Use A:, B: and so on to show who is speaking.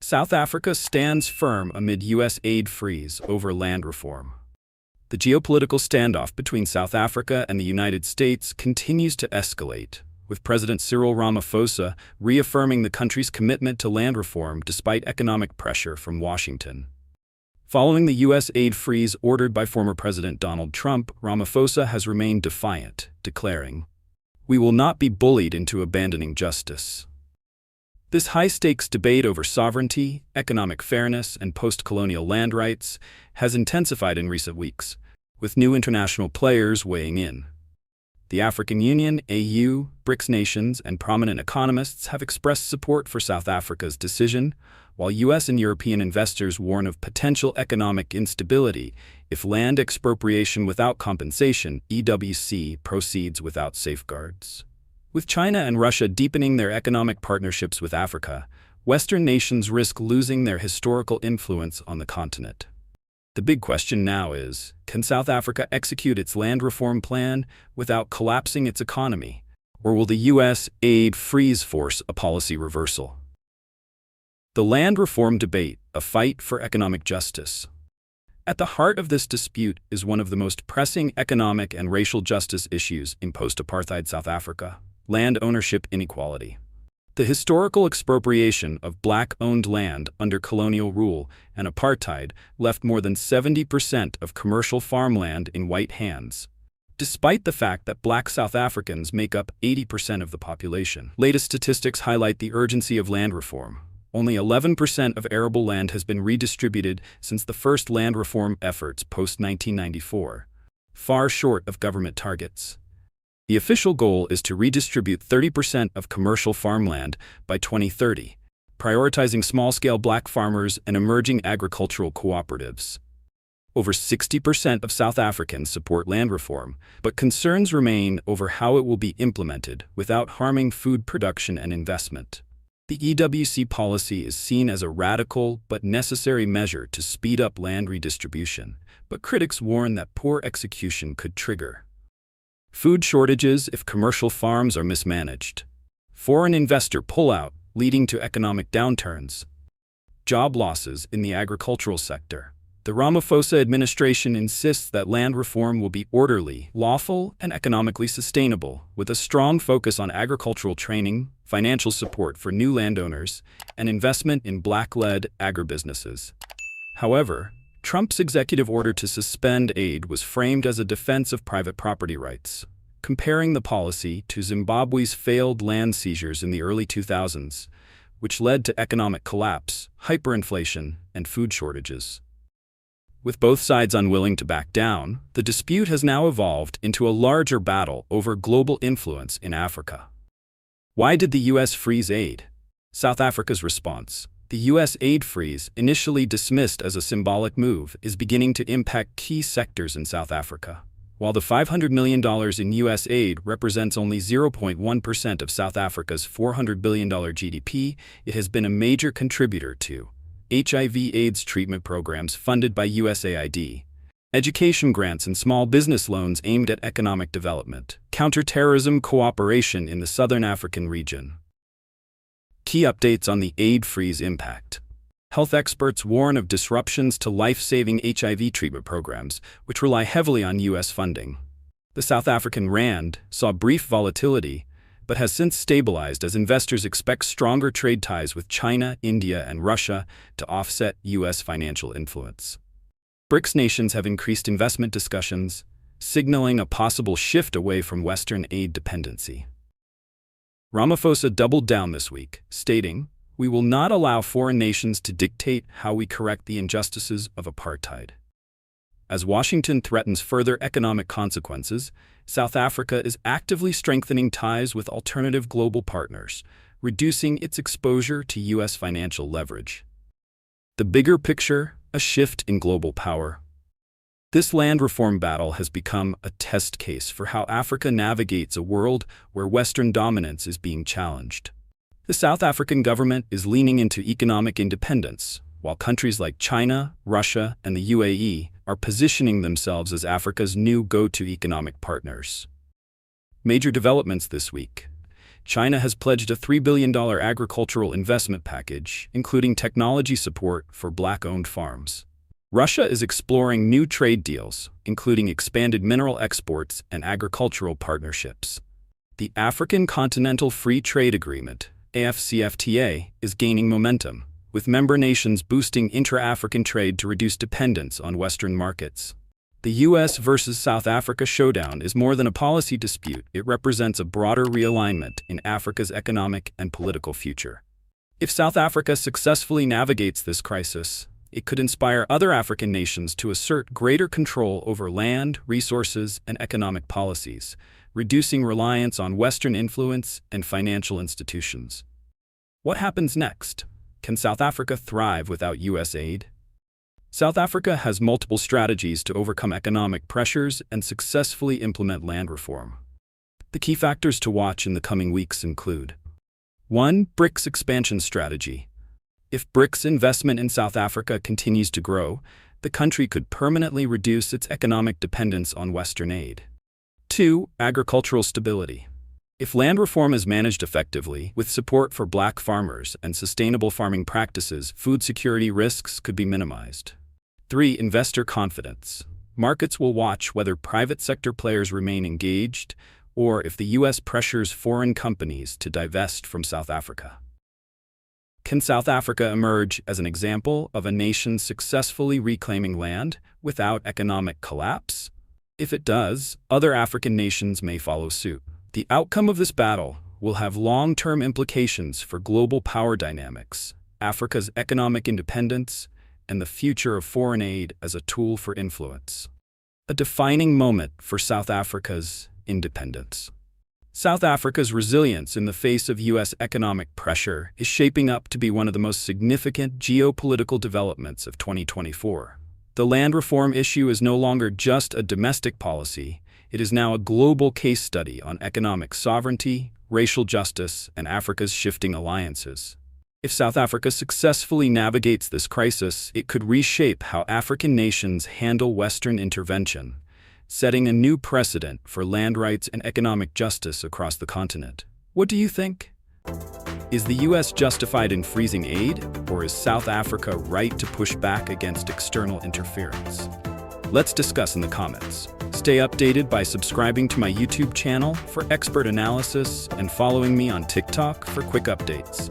A: South Africa stands firm amid U.S. aid freeze over land reform. The geopolitical standoff between South Africa and the United States continues to escalate, with President Cyril Ramaphosa reaffirming the country's commitment to land reform despite economic pressure from Washington. Following the U.S. aid freeze ordered by former President Donald Trump, Ramaphosa has remained defiant, declaring, "We will not be bullied into abandoning justice." This high-stakes debate over sovereignty, economic fairness, and post-colonial land rights has intensified in recent weeks, with new international players weighing in. The African Union, AU, BRICS nations, and prominent economists have expressed support for South Africa's decision, while U.S. and European investors warn of potential economic instability if land expropriation without compensation (EWC) proceeds without safeguards. With China and Russia deepening their economic partnerships with Africa, Western nations risk losing their historical influence on the continent. The big question now is, can South Africa execute its land reform plan without collapsing its economy, or will the U.S. aid freeze force a policy reversal? The land reform debate, a fight for economic justice. At the heart of this dispute is one of the most pressing economic and racial justice issues in post-apartheid South Africa: land ownership inequality. The historical expropriation of black-owned land under colonial rule and apartheid left more than 70% of commercial farmland in white hands, despite the fact that black South Africans make up 80% of the population. Latest statistics highlight the urgency of land reform. Only 11% of arable land has been redistributed since the first land reform efforts post-1994, far short of government targets. The official goal is to redistribute 30% of commercial farmland by 2030, prioritizing small-scale black farmers and emerging agricultural cooperatives. Over 60% of South Africans support land reform, but concerns remain over how it will be implemented without harming food production and investment. The EWC policy is seen as a radical but necessary measure to speed up land redistribution, but critics warn that poor execution could trigger food shortages if commercial farms are mismanaged, foreign investor pullout leading to economic downturns, job losses in the agricultural sector. The Ramaphosa administration insists that land reform will be orderly, lawful, and economically sustainable, with a strong focus on agricultural training, financial support for new landowners, and investment in black-led agribusinesses. However, Trump's executive order to suspend aid was framed as a defense of private property rights, comparing the policy to Zimbabwe's failed land seizures in the early 2000s, which led to economic collapse, hyperinflation, and food shortages. With both sides unwilling to back down, the dispute has now evolved into a larger battle over global influence in Africa. Why did the U.S. freeze aid? South Africa's response: the U.S. aid freeze, initially dismissed as a symbolic move, is beginning to impact key sectors in South Africa. While the $500 million in U.S. aid represents only 0.1% of South Africa's $400 billion GDP, it has been a major contributor to HIV/AIDS treatment programs funded by USAID, education grants and small business loans aimed at economic development, counterterrorism cooperation in the Southern African region. Key updates on the aid freeze impact. Health experts warn of disruptions to life-saving HIV treatment programs, which rely heavily on U.S. funding. The South African rand saw brief volatility, but has since stabilized as investors expect stronger trade ties with China, India, and Russia to offset U.S. financial influence. BRICS nations have increased investment discussions, signaling a possible shift away from Western aid dependency. Ramaphosa doubled down this week, stating, "We will not allow foreign nations to dictate how we correct the injustices of apartheid." As Washington threatens further economic consequences, South Africa is actively strengthening ties with alternative global partners, reducing its exposure to U.S. financial leverage. The bigger picture: a shift in global power. This land reform battle has become a test case for how Africa navigates a world where Western dominance is being challenged. The South African government is leaning into economic independence, while countries like China, Russia, and the UAE are positioning themselves as Africa's new go-to economic partners. Major developments this week. China has pledged a $3 billion agricultural investment package, including technology support for Black-owned farms. Russia is exploring new trade deals, including expanded mineral exports and agricultural partnerships. The African Continental Free Trade Agreement, AFCFTA, is gaining momentum, with member nations boosting intra-African trade to reduce dependence on Western markets. The U.S. versus South Africa showdown is more than a policy dispute. It represents a broader realignment in Africa's economic and political future. If South Africa successfully navigates this crisis, it could inspire other African nations to assert greater control over land, resources, and economic policies, reducing reliance on Western influence and financial institutions. What happens next? Can South Africa thrive without U.S. aid? South Africa has multiple strategies to overcome economic pressures and successfully implement land reform. The key factors to watch in the coming weeks include: 1. BRICS expansion strategy. If BRICS investment in South Africa continues to grow, the country could permanently reduce its economic dependence on Western aid. 2. Agricultural stability. If land reform is managed effectively, with support for Black farmers and sustainable farming practices, food security risks could be minimized. 3. Investor confidence. Markets will watch whether private sector players remain engaged or if the U.S. pressures foreign companies to divest from South Africa. Can South Africa emerge as an example of a nation successfully reclaiming land without economic collapse? If it does, other African nations may follow suit. The outcome of this battle will have long-term implications for global power dynamics, Africa's economic independence, and the future of foreign aid as a tool for influence. A defining moment for South Africa's independence. South Africa's resilience in the face of U.S. economic pressure is shaping up to be one of the most significant geopolitical developments of 2024. The land reform issue is no longer just a domestic policy. It is now a global case study on economic sovereignty, racial justice, and Africa's shifting alliances. If South Africa successfully navigates this crisis, it could reshape how African nations handle Western intervention, setting a new precedent for land rights and economic justice across the continent. What do you think? Is the U.S. justified in freezing aid, or is South Africa right to push back against external interference? Let's discuss in the comments. Stay updated by subscribing to my YouTube channel for expert analysis and following me on TikTok for quick updates.